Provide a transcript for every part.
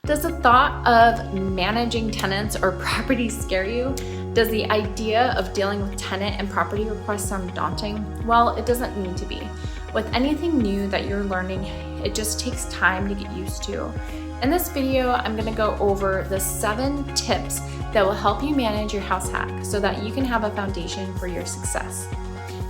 Does the thought of managing tenants or properties scare you? Does the idea of dealing with tenant and property requests sound daunting? Well, it doesn't need to be. With anything new that you're learning, it just takes time to get used to. In this video, I'm going to go over the 7 tips that will help you manage your house hack so that you can have a foundation for your success.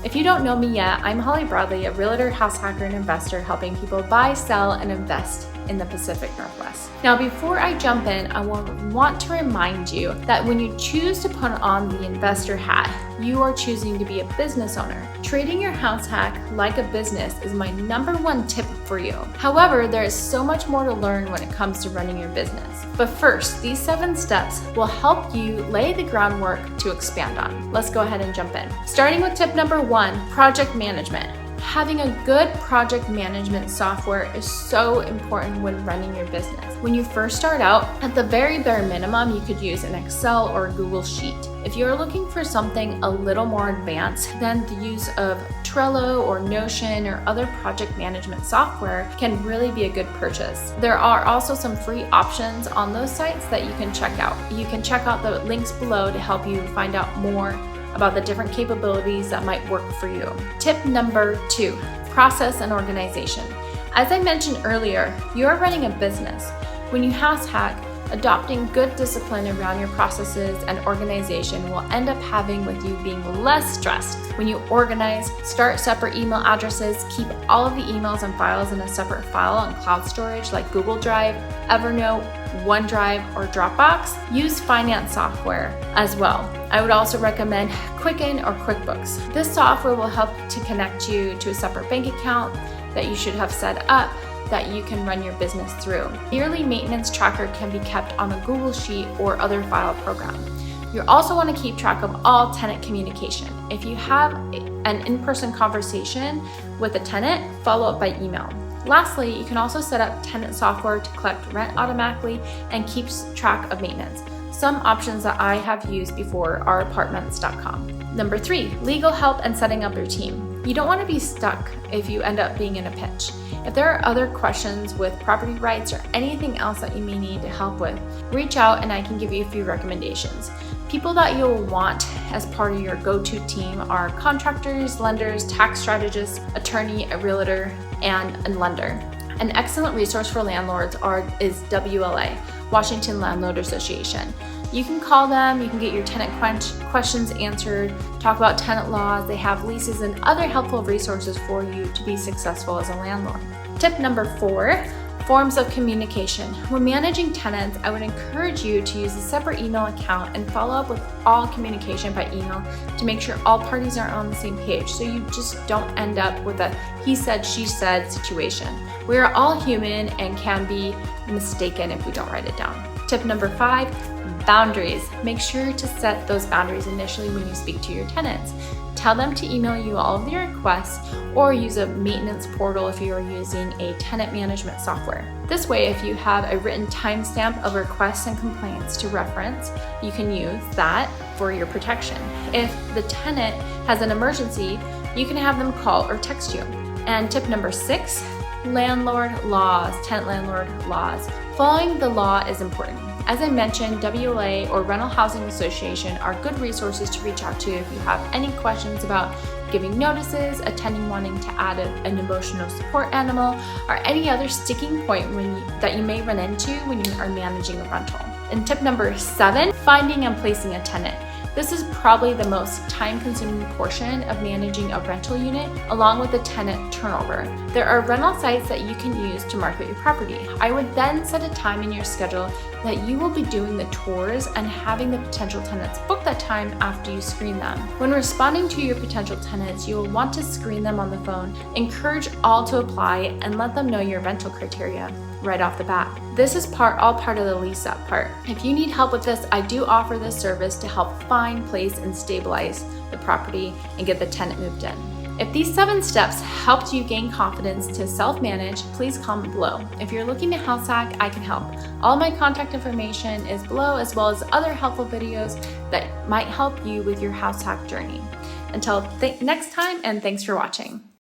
If you don't know me yet, I'm Holly Broadley, a realtor, house hacker, and investor helping people buy, sell, and invest in the Pacific Northwest. Now, before I jump in, I want to remind you that when you choose to put on the investor hat, you are choosing to be a business owner. Treating your house hack like a business is my #1 tip for you. However, there is so much more to learn when it comes to running your business. But first, these 7 steps will help you lay the groundwork to expand on. Let's go ahead and jump in. Starting with tip #1, project management. Having a good project management software is so important when running your business. When you first start out, at the very bare minimum, you could use an Excel or a Google Sheet. If you're looking for something a little more advanced, then the use of Trello or Notion or other project management software can really be a good purchase. There are also some free options on those sites that you can check out. You can check out the links below to help you find out more about the different capabilities that might work for you. Tip #2, process and organization. As I mentioned earlier, you're running a business. When you house hack, adopting good discipline around your processes and organization will end up having with you being less stressed. When you organize, start separate email addresses, keep all of the emails and files in a separate file on cloud storage like Google Drive, Evernote, OneDrive, or Dropbox. Use finance software as well. I would also recommend Quicken or QuickBooks. This software will help to connect you to a separate bank account that you should have set up that you can run your business through. Yearly maintenance tracker can be kept on a Google Sheet or other file program. You also want to keep track of all tenant communication. If you have an in-person conversation with a tenant, follow up by email. Lastly, you can also set up tenant software to collect rent automatically and keeps track of maintenance. Some options that I have used before are apartments.com. #3, legal help and setting up your team. You don't want to be stuck if you end up being in a pinch. If there are other questions with property rights or anything else that you may need help with, reach out and I can give you a few recommendations. People that you'll want as part of your go-to team are contractors, lenders, tax strategists, attorney, a realtor, and a lender. An excellent resource for landlords is WLA, Washington Landlord Association. You can call them, you can get your tenant questions answered, talk about tenant laws. They have leases and other helpful resources for you to be successful as a landlord. Tip #4, forms of communication. When managing tenants, I would encourage you to use a separate email account and follow up with all communication by email to make sure all parties are on the same page so you just don't end up with a he said, she said situation. We are all human and can be mistaken if we don't write it down. Tip #5, boundaries. Make sure to set those boundaries initially when you speak to your tenants. Tell them to email you all of their requests or use a maintenance portal if you are using a tenant management software. This way, if you have a written timestamp of requests and complaints to reference, you can use that for your protection. If the tenant has an emergency, you can have them call or text you. And tip #6, landlord laws, tenant landlord laws. Following the law is important. As I mentioned, WLA or Rental Housing Association are good resources to reach out to if you have any questions about giving notices, a tenant wanting to add an emotional support animal, or any other sticking point that you may run into when you are managing a rental. And tip #7, finding and placing a tenant. This is probably the most time-consuming portion of managing a rental unit, along with the tenant turnover. There are rental sites that you can use to market your property. I would then set a time in your schedule that you will be doing the tours and having the potential tenants book that time after you screen them. When responding to your potential tenants, you will want to screen them on the phone, encourage all to apply, and let them know your rental criteria right off the bat. This is all part of the lease up part. If you need help with this, I do offer this service to help find, place, and stabilize the property and get the tenant moved in. If these 7 steps helped you gain confidence to self-manage, please comment below. If you're looking to house hack, I can help. All my contact information is below, as well as other helpful videos that might help you with your house hack journey. Until next time, and thanks for watching.